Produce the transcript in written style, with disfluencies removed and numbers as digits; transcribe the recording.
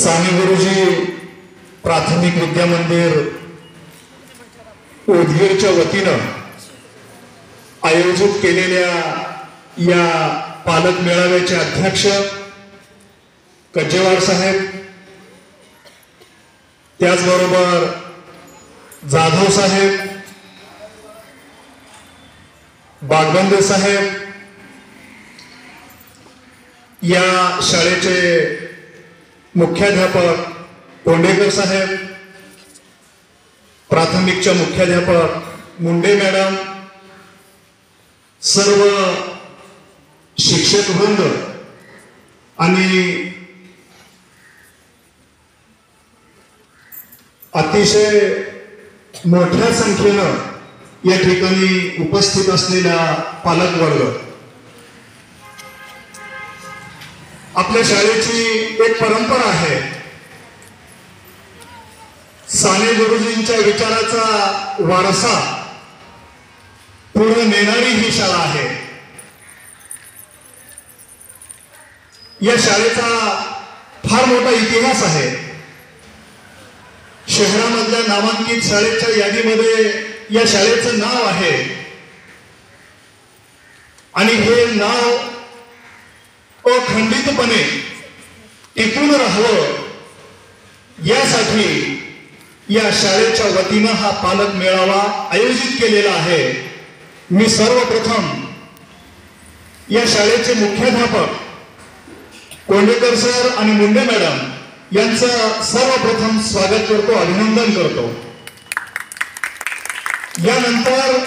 साने गुरुजी प्राथमिक विद्या मंदिर उदगीरच्या वतीनं आयोजित केलेल्या या पालक मेळाव्याचे अध्यक्ष कज्जेवाड साहेब, त्याचबरोबर जाधव साहेब, बागबंदे साहेब, या शाळेचे मुख्याध्यापक कोंडेकर साहेब, प्राथमिकच्या मुख्याध्यापक मुंडे मॅडम, सर्व शिक्षक वृंद आणि अतिशय मोठ्या संख्येनं या ठिकाणी उपस्थित असलेला पालक वर्ग, आपल्या शाळेची एक परंपरा आहे. साने गुरुजींच्या विचाराचा वारसा पुढे नेणारी ही शाळा आहे. या शाळेचा फार मोठा इतिहास आहे. शहरामधल्या नामांकित शाळेच्या यादीमध्ये या शाळेचं नाव आहे आणि हे नाव अखंडितपणे टिकून राहावं यासाठी या शाळेच्या वतीनं हा पालक मेळावा आयोजित केलेला आहे. मी सर्वप्रथम या शाळेचे मुख्याध्यापक कोंडेकर सर आणि मुंडे मॅडम यांचं सर्वप्रथम स्वागत करतो, अभिनंदन करतो. यानंतर